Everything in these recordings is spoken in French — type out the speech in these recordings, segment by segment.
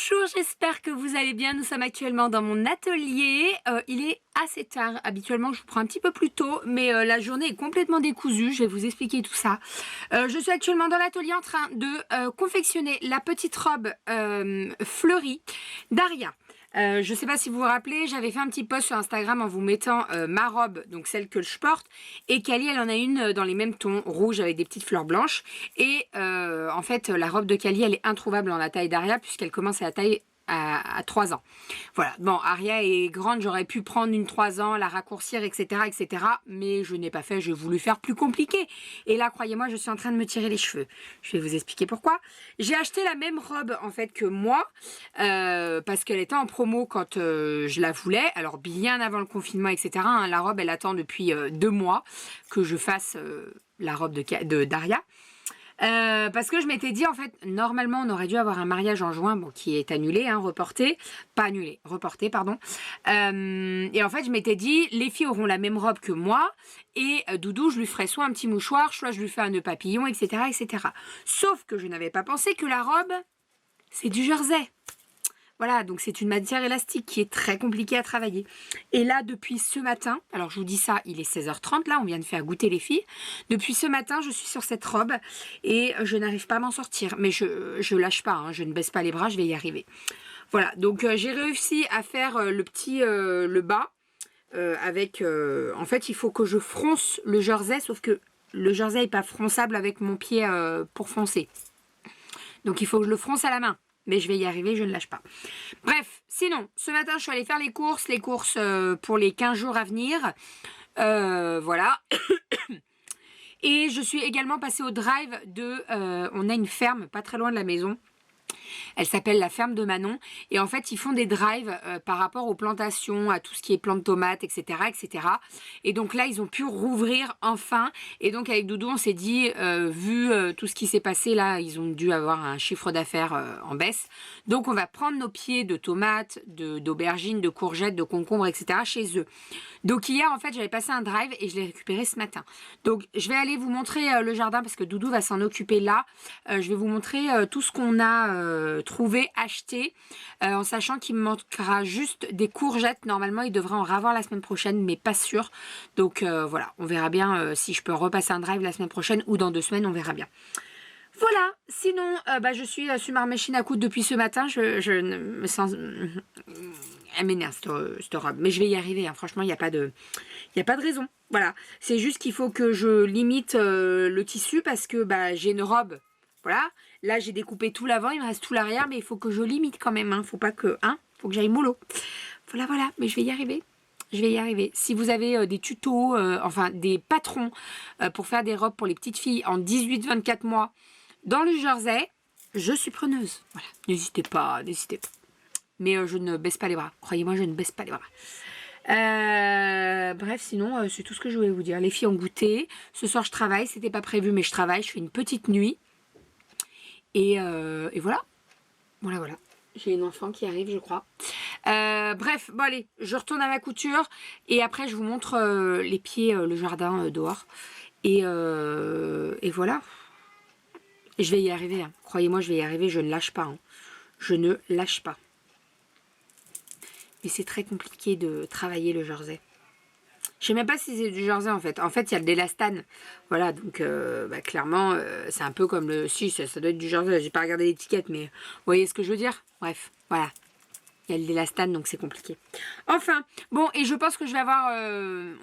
Bonjour, j'espère que vous allez bien. Nous sommes actuellement dans mon atelier. Il est assez tard. Habituellement, je vous prends un petit peu plus tôt, mais la journée est complètement décousue. Je vais vous expliquer tout ça. Je suis actuellement dans l'atelier en train de confectionner la petite robe fleurie d'Aria. Je ne sais pas si vous vous rappelez, j'avais fait un petit post sur Instagram en vous mettant ma robe, donc celle que je porte, et Kali elle en a une dans les mêmes tons, rouge avec des petites fleurs blanches, et en fait la robe de Kali elle est introuvable en la taille d'Aria puisqu'elle commence à la taille à 3 ans. Voilà, bon, Aria est grande, j'aurais pu prendre une 3 ans, la raccourcir, etc., mais je n'ai pas fait, j'ai voulu faire plus compliqué. Et là, croyez-moi, je suis en train de me tirer les cheveux. Je vais vous expliquer pourquoi. J'ai acheté la même robe, en fait, que moi, parce qu'elle était en promo quand je la voulais, alors bien avant le confinement, etc. Hein, la robe, elle attend depuis 2 mois que je fasse la robe d'Aria. Parce que je m'étais dit, en fait, normalement, on aurait dû avoir un mariage en juin, bon, qui est annulé, hein, reporté. Pas annulé, reporté, pardon. Et en fait, je m'étais dit, les filles auront la même robe que moi, et Doudou, je lui ferai soit un petit mouchoir, soit je lui fais un nœud papillon, etc. Sauf que je n'avais pas pensé que la robe, c'est du jersey. Voilà, donc c'est une matière élastique qui est très compliquée à travailler. Et là, depuis ce matin, alors je vous dis ça, il est 16h30, là, on vient de faire goûter les filles. Depuis ce matin, je suis sur cette robe et je n'arrive pas à m'en sortir. Mais je lâche pas, hein, je ne baisse pas les bras, je vais y arriver. Voilà, donc j'ai réussi à faire le bas avec... en fait, il faut que je fronce le jersey, sauf que le jersey n'est pas fronçable avec mon pied pour foncer. Donc il faut que je le fronce à la main. Mais je vais y arriver, je ne lâche pas. Bref, sinon, ce matin, je suis allée faire les courses pour les 15 jours à venir. Voilà. Et je suis également passée au drive on a une ferme pas très loin de la maison. Elle s'appelle la ferme de Manon. Et en fait, ils font des drives par rapport aux plantations, à tout ce qui est plantes de tomates, etc. Et donc là, ils ont pu rouvrir enfin. Et donc avec Doudou, on s'est dit, vu tout ce qui s'est passé là, ils ont dû avoir un chiffre d'affaires en baisse. Donc on va prendre nos pieds de tomates, d'aubergines, de courgettes, de concombres, etc. chez eux. Donc hier, en fait, j'avais passé un drive et je l'ai récupéré ce matin. Donc je vais aller vous montrer le jardin parce que Doudou va s'en occuper là. Je vais vous montrer tout ce qu'on a trouvé, acheté, en sachant qu'il me manquera juste des courgettes. Normalement, il devrait en ravoir la semaine prochaine, mais pas sûr. Donc voilà, on verra bien si je peux repasser un drive la semaine prochaine ou dans 2 semaines, on verra bien. Voilà, sinon, je suis sur ma machine à coudre depuis ce matin. Je ne me sens... Elle m'énerve cette robe, mais je vais y arriver, hein. Franchement, il n'y a pas de raison. Voilà, c'est juste qu'il faut que je limite le tissu parce que j'ai une robe. Voilà, là j'ai découpé tout l'avant, il me reste tout l'arrière, mais il faut que je limite quand même. Hein. Faut pas que, faut que j'aille mollo. Voilà, mais je vais y arriver. Je vais y arriver. Si vous avez des tutos, enfin des patrons pour faire des robes pour les petites filles en 18-24 mois dans le jersey, je suis preneuse. Voilà, n'hésitez pas. Mais je ne baisse pas les bras. Croyez-moi, je ne baisse pas les bras. Bref, sinon, c'est tout ce que je voulais vous dire. Les filles ont goûté. Ce soir, je travaille. C'était pas prévu, mais je travaille. Je fais une petite nuit. Et voilà. Voilà. J'ai une enfant qui arrive, je crois. Bref, bon allez, je retourne à ma couture. Et après, je vous montre les pieds, le jardin dehors. Et voilà. Je vais y arriver. Hein. Croyez-moi, je vais y arriver. Je ne lâche pas. Hein. Je ne lâche pas. Mais c'est très compliqué de travailler le jersey. Je sais même pas si c'est du jersey en fait. En fait, il y a de l'élastane. Voilà, donc clairement, c'est un peu comme le... Si, ça doit être du jersey. J'ai pas regardé l'étiquette, mais vous voyez ce que je veux dire? Bref, voilà. Il y a de l'élastane, donc c'est compliqué. Enfin, bon, et je pense que je vais avoir...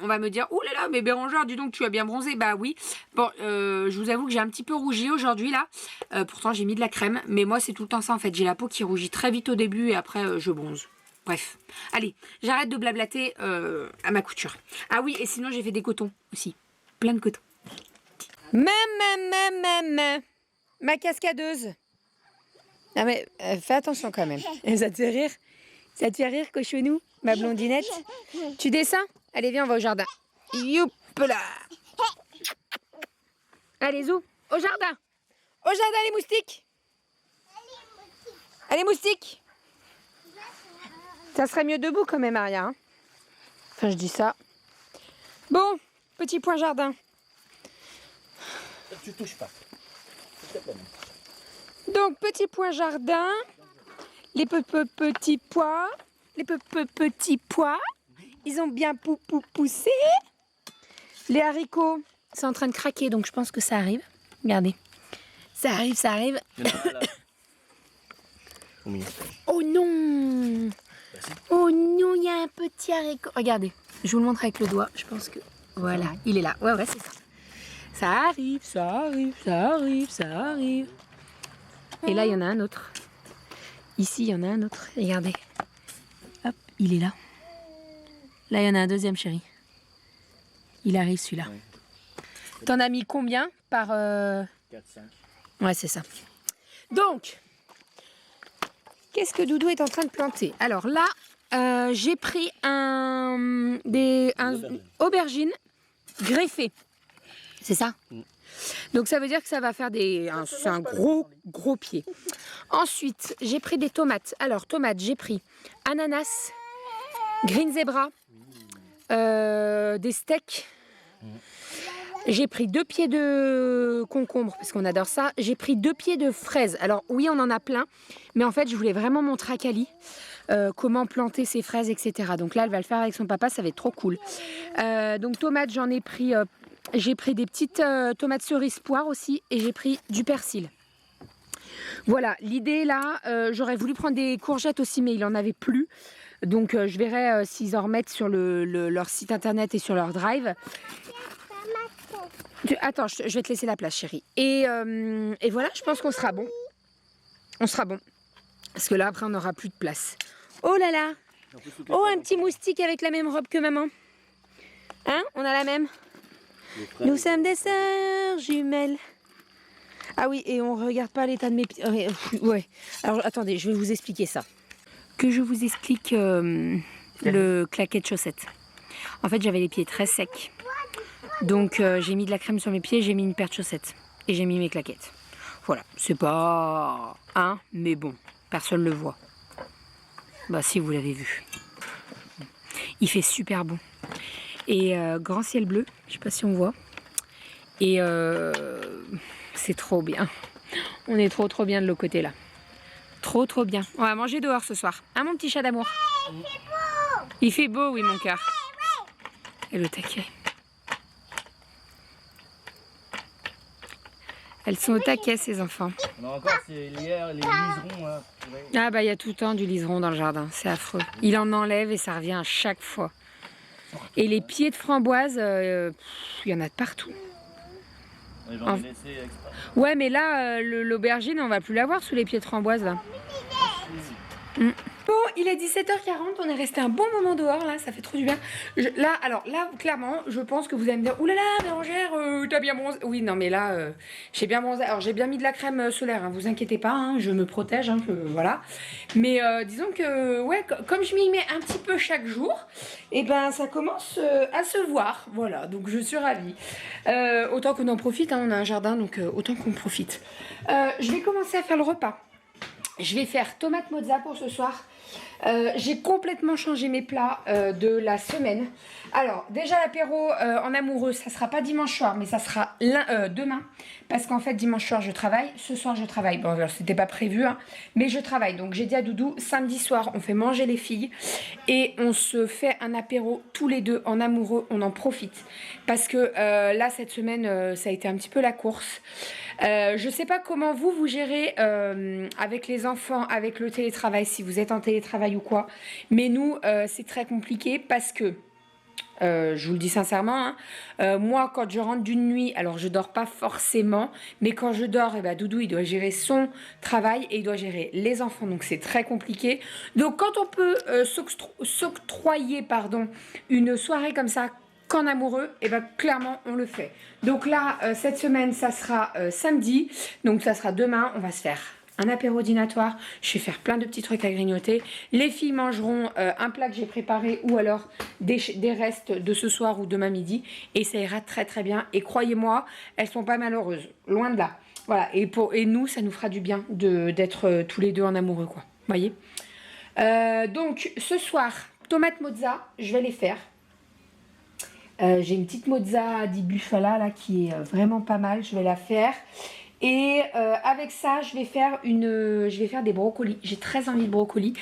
on va me dire, oh là là, mais Bérangère, dis donc, tu as bien bronzé. Bah oui. Bon, je vous avoue que j'ai un petit peu rougi aujourd'hui, là. Pourtant, j'ai mis de la crème. Mais moi, c'est tout le temps ça, en fait. J'ai la peau qui rougit très vite au début et après, je bronze. Bref, allez, j'arrête de blablater à ma couture. Ah oui, et sinon j'ai fait des cotons aussi. Plein de cotons. Ma cascadeuse. Ah mais fais attention quand même. Ça te fait rire? Ça te fait rire, cochonou, ma blondinette? Tu descends? Allez, viens, on va au jardin. Youp là. Allez, zou, au jardin. Au jardin, les moustiques. Allez, moustiques. Ça serait mieux debout quand même, Aria. Hein, enfin, je dis ça. Bon, petit point jardin. Tu touches pas. Donc, petit point jardin. Les petits pois. Les petits pois. Ils ont bien poussé. Les haricots, c'est en train de craquer, donc je pense que ça arrive. Regardez. Ça arrive, ça arrive. Oh non! Oh non, il y a un petit haricot. Regardez, je vous le montre avec le doigt. Je pense que... Voilà, il est là. Ouais, c'est ça. Ça arrive, ça arrive, ça arrive, ça arrive. Et là, il y en a un autre. Ici, il y en a un autre. Regardez. Hop, il est là. Là, il y en a un deuxième, chérie. Il arrive, celui-là. Ouais. T'en as mis combien par... 4, 5. Ouais, c'est ça. Donc, qu'est-ce que Doudou est en train de planter? Alors là, j'ai pris un aubergine greffé. C'est ça? Donc ça veut dire que ça va faire c'est un gros pied. Ensuite, j'ai pris des tomates. Alors, tomates, j'ai pris ananas, green zebra, des steaks. J'ai pris 2 pieds de concombre parce qu'on adore ça. J'ai pris 2 pieds de fraises. Alors oui, on en a plein, mais en fait, je voulais vraiment montrer à Kali comment planter ses fraises, etc. Donc là, elle va le faire avec son papa, ça va être trop cool. Donc tomates, j'en ai pris. J'ai pris des petites tomates cerises poires aussi et j'ai pris du persil. Voilà, l'idée là, j'aurais voulu prendre des courgettes aussi, mais il en avait plus. Donc je verrai s'ils en remettent sur leur site internet et sur leur drive. Attends, je vais te laisser la place, chérie. Et voilà, je pense qu'on sera bon. On sera bon. Parce que là, après, on n'aura plus de place. Oh là là! Oh, un petit moustique avec la même robe que maman. Hein? On a la même? Nous sommes des sœurs jumelles. Ah oui, et on regarde pas l'état de mes pieds. Ouais. Alors, attendez, je vais vous expliquer ça. Que je vous explique le claquet de chaussettes. En fait, j'avais les pieds très secs. Donc j'ai mis de la crème sur mes pieds, j'ai mis une paire de chaussettes et j'ai mis mes claquettes. Voilà, c'est pas... mais bon, personne ne le voit. Bah si, vous l'avez vu. Il fait super bon. Et grand ciel bleu, je sais pas si on voit. Et c'est trop bien. On est trop bien de l'autre côté là. Trop bien. On va manger dehors ce soir. Hein mon petit chat d'amour? Il fait beau, oui mon cœur. Et le taquet. Elles sont au taquet, ces enfants. On a encore les liserons. Là. Ah bah il y a tout le temps du liseron dans le jardin, c'est affreux. Il en enlève et ça revient à chaque fois. Et les pieds de framboise, il y en a de partout. J'en ai laissé exprès. Ouais mais là, l'aubergine, on va plus l'avoir sous les pieds de framboise là. Bon, il est 17h40, on est resté un bon moment dehors là, ça fait trop du bien. Là, clairement, je pense que vous allez me dire, oulala, Bérangère, t'as bien bronzé. Oui, non, mais là, j'ai bien bronzé. Alors, j'ai bien mis de la crème solaire, hein, vous inquiétez pas, hein, je me protège, hein, voilà. Mais disons que, ouais, comme je m'y mets un petit peu chaque jour, et ben, ça commence à se voir, voilà, donc je suis ravie. Autant qu'on en profite, hein, on a un jardin, donc autant qu'on profite. Je vais commencer à faire le repas. Je vais faire tomate mozza pour ce soir. J'ai complètement changé mes plats de la semaine. Alors, déjà l'apéro en amoureux, ça sera pas dimanche soir, mais ça sera demain. Parce qu'en fait, dimanche soir, je travaille. Ce soir, je travaille. Bon, alors, c'était pas prévu, hein, mais je travaille. Donc, j'ai dit à Doudou, samedi soir, on fait manger les filles. Et on se fait un apéro tous les deux en amoureux. On en profite. Parce que là, cette semaine, ça a été un petit peu la course. Je sais pas comment vous gérez avec les enfants, avec le télétravail, si vous êtes en télétravail ou quoi. Mais nous, c'est très compliqué parce que, je vous le dis sincèrement, hein, moi, quand je rentre d'une nuit, alors je dors pas forcément, mais quand je dors, eh ben, Doudou, il doit gérer son travail et il doit gérer les enfants, donc c'est très compliqué. Donc quand on peut s'octroyer une soirée comme ça, qu'en amoureux, et ben clairement on le fait. Donc là, cette semaine, ça sera samedi, donc ça sera demain, on va se faire un apéro dînatoire, je vais faire plein de petits trucs à grignoter. Les filles mangeront un plat que j'ai préparé ou alors des restes de ce soir ou demain midi et ça ira très bien. Et croyez-moi, elles sont pas malheureuses, loin de là. Voilà, et nous, ça nous fera du bien d'être tous les deux en amoureux, quoi. Voyez. Donc ce soir, tomates mozza, je vais les faire. J'ai une petite mozza di bufala là qui est vraiment pas mal, je vais la faire. Et avec ça, je vais faire des brocolis. J'ai très envie de brocolis.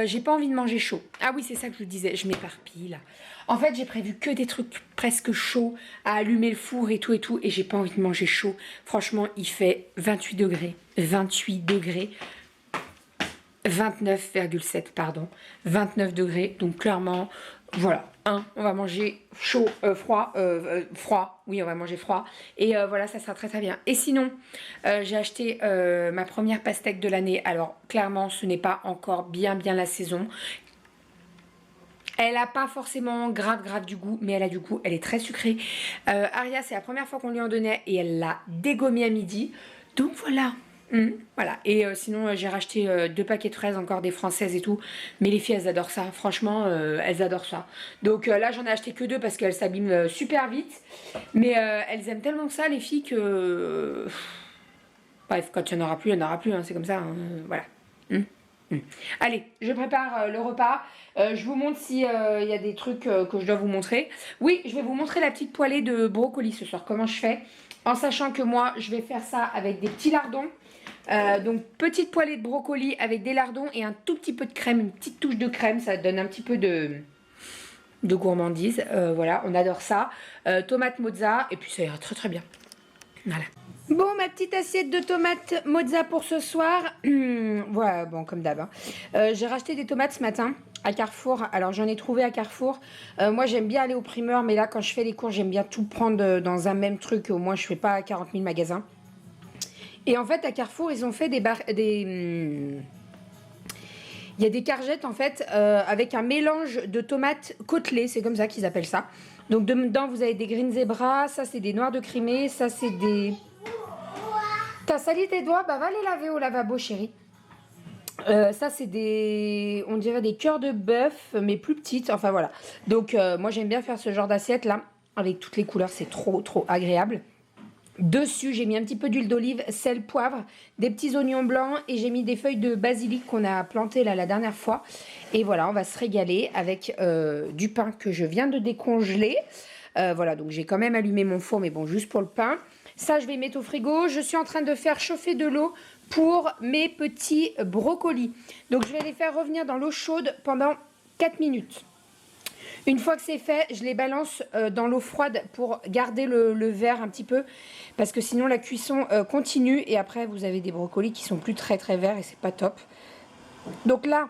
J'ai pas envie de manger chaud. Ah oui, c'est ça que je vous disais, je m'éparpille là. En fait, j'ai prévu que des trucs presque chauds à allumer le four et tout. Et j'ai pas envie de manger chaud. Franchement, il fait 28 degrés. 28 degrés. 29,7 pardon. 29 degrés. Donc clairement, voilà. On va manger chaud, froid. Oui, on va manger froid. Et voilà, ça sera très très bien. Et sinon, j'ai acheté ma première pastèque de l'année. Alors clairement, ce n'est pas encore bien la saison. Elle n'a pas forcément grave du goût, mais elle a du goût, elle est très sucrée. Aria, c'est la première fois qu'on lui en donnait et elle l'a dégommée à midi. Donc voilà. Voilà. Et sinon, j'ai racheté 2 paquets de fraises, encore des françaises et tout. Mais les filles, elles adorent ça. Franchement, elles adorent ça. Donc là, j'en ai acheté que 2 parce qu'elles s'abîment super vite. Mais elles aiment tellement ça, les filles, que... Bref, quand il n'y en aura plus, il n'y en aura plus. Hein, c'est comme ça. Hein, voilà. Allez, je prépare le repas. Je vous montre s'il y a des trucs que je dois vous montrer. Oui, je vais vous montrer la petite poêlée de brocoli ce soir. Comment je fais. En sachant que moi, je vais faire ça avec des petits lardons. Donc, petite poêlée de brocoli avec des lardons et un tout petit peu de crème. Une petite touche de crème. Ça donne un petit peu de gourmandise. Voilà, on adore ça. Tomate mozza. Et puis, ça ira très très bien. Voilà. Bon, ma petite assiette de tomates mozza pour ce soir. Voilà, bon, comme d'hab. Hein. J'ai racheté des tomates ce matin à Carrefour. Alors, j'en ai trouvé à Carrefour. Moi, j'aime bien aller au primeur, mais là, quand je fais les courses, j'aime bien tout prendre dans un même truc. Au moins, je fais pas 40 000 magasins. Et en fait, à Carrefour, ils ont fait il y a des courgettes, en fait, avec un mélange de tomates côtelées. C'est comme ça qu'ils appellent ça. Donc, dedans, vous avez des green zebra. Ça, c'est des noirs de Crimée. Ça, c'est des... T'as sali tes doigts? Bah va les laver au lavabo, chérie. Ça, c'est des... On dirait des cœurs de bœuf, mais plus petites. Enfin, voilà. Donc, moi, j'aime bien faire ce genre d'assiette-là. Avec toutes les couleurs, c'est trop agréable. Dessus, j'ai mis un petit peu d'huile d'olive, sel, poivre, des petits oignons blancs. Et j'ai mis des feuilles de basilic qu'on a plantées là, la dernière fois. Et voilà, on va se régaler avec du pain que je viens de décongeler. Voilà, donc j'ai quand même allumé mon four, mais bon, juste pour le pain. Ça, je vais mettre au frigo. Je suis en train de faire chauffer de l'eau pour mes petits brocolis. Donc, je vais les faire revenir dans l'eau chaude pendant 4 minutes. Une fois que c'est fait, je les balance dans l'eau froide pour garder le verre un petit peu. Parce que sinon, la cuisson continue. Et après, vous avez des brocolis qui sont plus très verts et c'est pas top. Donc là,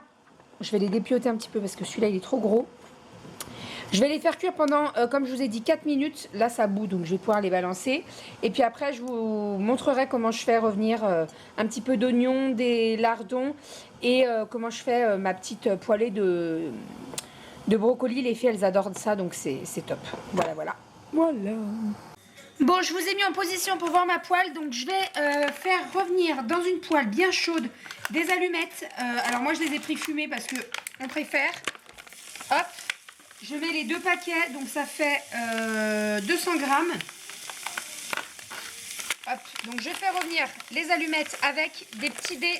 je vais les dépioter un petit peu parce que celui-là, il est trop gros. Je vais les faire cuire pendant, comme je vous ai dit, 4 minutes. Là, ça bout, donc je vais pouvoir les balancer. Et puis après, je vous montrerai comment je fais revenir un petit peu d'oignon, des lardons. Et comment je fais ma petite poêlée de brocolis. Les filles, elles adorent ça, donc c'est top. Voilà. Bon, je vous ai mis en position pour voir ma poêle. Donc, je vais faire revenir dans une poêle bien chaude des allumettes. Alors, moi, je les ai pris fumées parce que on préfère. Hop. Je mets les 2 paquets, donc ça fait 200 grammes. Hop, donc je fais revenir les allumettes avec des petits dés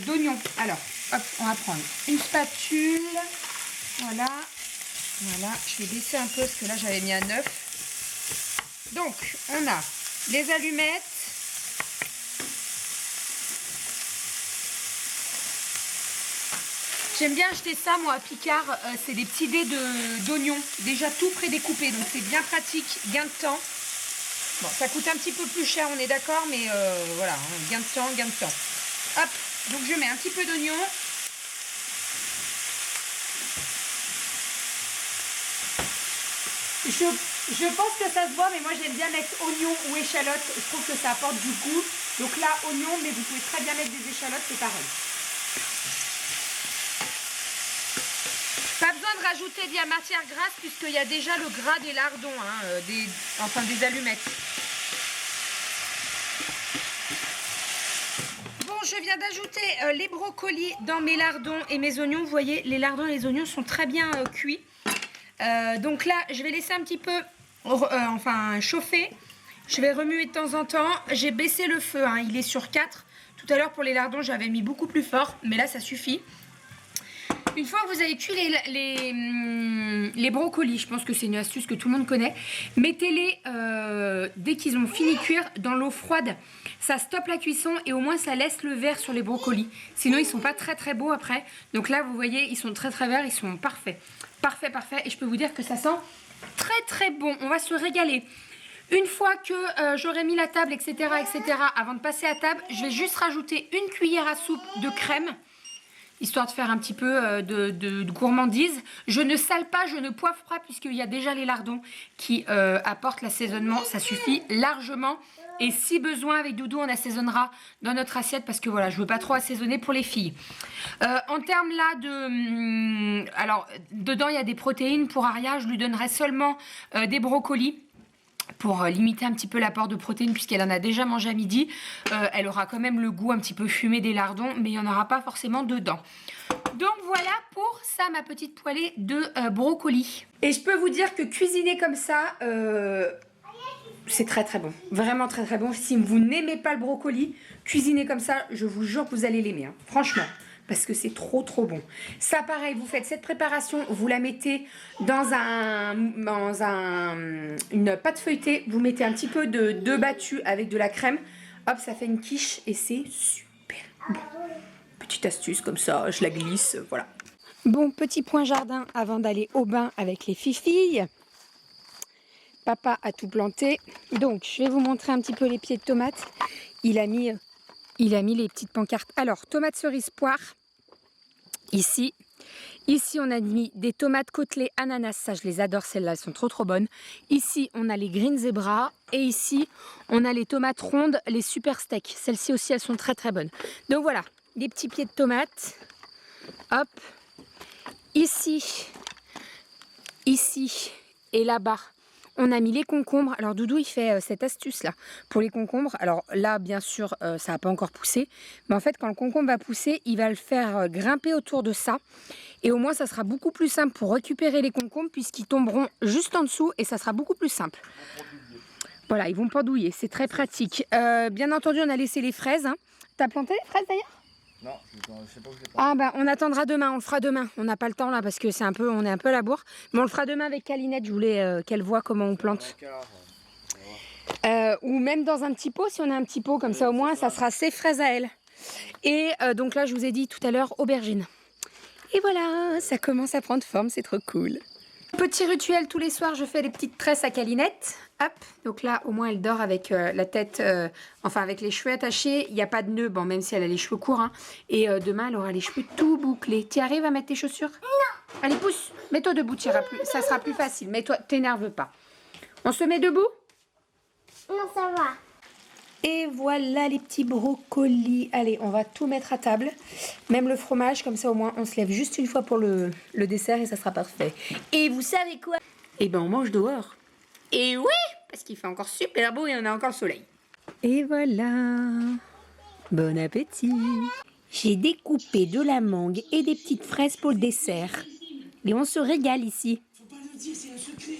d'oignons. Alors, hop, on va prendre une spatule. Voilà, je vais baisser un peu parce que là j'avais mis à 9. Donc, on a les allumettes. J'aime bien acheter ça, moi, à Picard. C'est des petits dés d'oignons, déjà tout prédécoupé. Donc, c'est bien pratique, gain de temps. Bon, ça coûte un petit peu plus cher, on est d'accord, mais voilà, hein, gain de temps. Hop, donc je mets un petit peu d'oignon. Je pense que ça se voit, mais moi, j'aime bien mettre oignon ou échalote. Je trouve que ça apporte du goût. Donc là, oignon, mais vous pouvez très bien mettre des échalotes, c'est pareil. Pas besoin de rajouter de la matière grasse puisqu'il y a déjà le gras des lardons, hein, des allumettes. Bon, je viens d'ajouter les brocolis dans mes lardons et mes oignons. Vous voyez, les lardons et les oignons sont très bien cuits. Donc là, je vais laisser un petit peu chauffer. Je vais remuer de temps en temps. J'ai baissé le feu, hein, il est sur 4. Tout à l'heure, pour les lardons, j'avais mis beaucoup plus fort, mais là, ça suffit. Une fois que vous avez cuit les brocolis, je pense que c'est une astuce que tout le monde connaît, mettez-les dès qu'ils ont fini de cuire dans l'eau froide. Ça stoppe la cuisson et au moins ça laisse le vert sur les brocolis. Sinon ils sont pas très très beaux après. Donc là vous voyez ils sont très très verts, ils sont parfaits. Parfait, parfait. Et je peux vous dire que ça sent très très bon. On va se régaler. Une fois que j'aurai mis la table, etc., avant de passer à table, je vais juste rajouter une cuillère à soupe de crème, histoire de faire un petit peu de gourmandise. Je ne sale pas, je ne poivre pas, puisqu'il y a déjà les lardons qui apportent l'assaisonnement. Ça suffit largement. Et si besoin, avec Doudou, on assaisonnera dans notre assiette, parce que voilà, je ne veux pas trop assaisonner pour les filles. En termes là de... alors, dedans, il y a des protéines. Pour Aria, je lui donnerai seulement des brocolis, pour limiter un petit peu l'apport de protéines puisqu'elle en a déjà mangé à midi. Elle aura quand même le goût un petit peu fumé des lardons, mais il n'y en aura pas forcément dedans. Donc voilà pour ça, ma petite poêlée de brocolis. Et je peux vous dire que cuisiner comme ça, c'est très très bon. Vraiment très très bon. Si vous n'aimez pas le brocoli, cuisiner comme ça, je vous jure que vous allez l'aimer. Hein. Franchement. Parce que c'est trop trop bon. Ça pareil, vous faites cette préparation, vous la mettez dans une pâte feuilletée, vous mettez un petit peu d'œuf battu avec de la crème, hop, ça fait une quiche et c'est super bon. Petite astuce comme ça, je la glisse, voilà. Bon, petit point jardin avant d'aller au bain avec les filles. Papa a tout planté, donc je vais vous montrer un petit peu les pieds de tomates. Il a mis les petites pancartes. Alors, tomates cerises poire. Ici, on a mis des tomates côtelées ananas. Ça, je les adore. Celles-là, elles sont trop trop bonnes. Ici, on a les green zebra. Et ici, on a les tomates rondes, les super steaks. Celles-ci aussi, elles sont très très bonnes. Donc voilà, des petits pieds de tomates. Hop. Ici et là-bas, on a mis les concombres. Alors Doudou, il fait cette astuce-là pour les concombres. Alors là, bien sûr, ça n'a pas encore poussé. Mais en fait, quand le concombre va pousser, il va le faire grimper autour de ça. Et au moins, ça sera beaucoup plus simple pour récupérer les concombres puisqu'ils tomberont juste en dessous et ça sera beaucoup plus simple. Voilà, ils vont pas douiller. C'est très pratique. Bien entendu, on a laissé les fraises. Hein. T'as planté les fraises d'ailleurs ? Non, je sais pas où je l'ai pas. Ah bah on attendra demain, on le fera demain. On n'a pas le temps là parce que on est un peu à la bourre. Mais on le fera demain avec Calinette, je voulais qu'elle voit comment on plante. Ou même dans un petit pot, si on a un petit pot, comme ça au moins ça sera ses fraises à elle. Et donc là je vous ai dit tout à l'heure aubergine. Et voilà, ça commence à prendre forme, c'est trop cool. Petit rituel, tous les soirs je fais des petites tresses à Calinette. Hop, donc là au moins elle dort avec la tête, enfin avec les cheveux attachés. Il n'y a pas de nœud, bon même si elle a les cheveux courts. Hein. Et demain elle aura les cheveux tout bouclés. Tu arrives à mettre tes chaussures? Non. Allez pousse, mets-toi debout, ça sera plus facile. Mets-toi, t'énerve pas. On se met debout? Non, ça va. Et voilà les petits brocolis. Allez, on va tout mettre à table. Même le fromage, comme ça au moins on se lève juste une fois pour le dessert et ça sera parfait. Et vous savez quoi? Eh ben on mange dehors. Et oui, parce qu'il fait encore super beau et on a encore le soleil. Et voilà. Bon appétit. J'ai découpé de la mangue et des petites fraises pour le dessert. Et on se régale ici. Faut pas le dire, c'est un secret.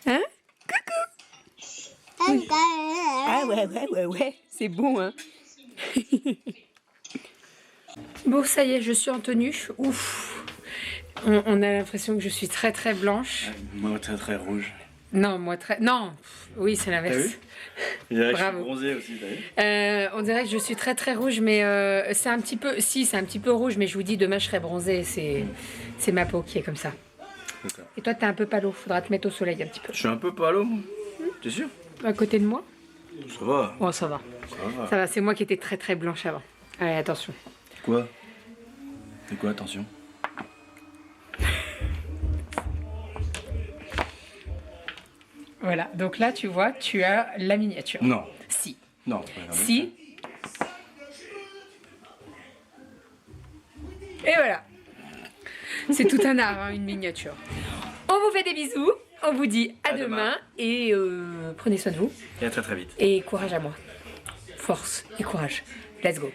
Hein? Coucou. Oui. Ah ouais, c'est bon, hein. Bon, ça y est, je suis en tenue. Ouf. On a l'impression que je suis très très blanche. Moi très très rouge. Non, moi très... Non, oui, c'est l'inverse. Je Bravo. suis bronzé aussi, t'as vu? On dirait que je suis très très rouge, mais c'est un petit peu... Si, c'est un petit peu rouge, mais je vous dis, demain je serai bronzée. C'est ma peau qui est comme ça. Et toi, t'es un peu palo. Faudra te mettre au soleil un petit peu. Je suis un peu palo, moi. T'es sûr? À côté de moi? Ça va. Oh, ça va. Ça va, c'est moi qui étais très très blanche avant. Allez, attention. Quoi? C'est quoi, attention? Voilà, donc là, tu vois, tu as la miniature. Non. Si. Non. Si. Et voilà. C'est tout un art, hein, une miniature. On vous fait des bisous. On vous dit à demain. Et prenez soin de vous. Et à très très vite. Et courage à moi. Force et courage. Let's go.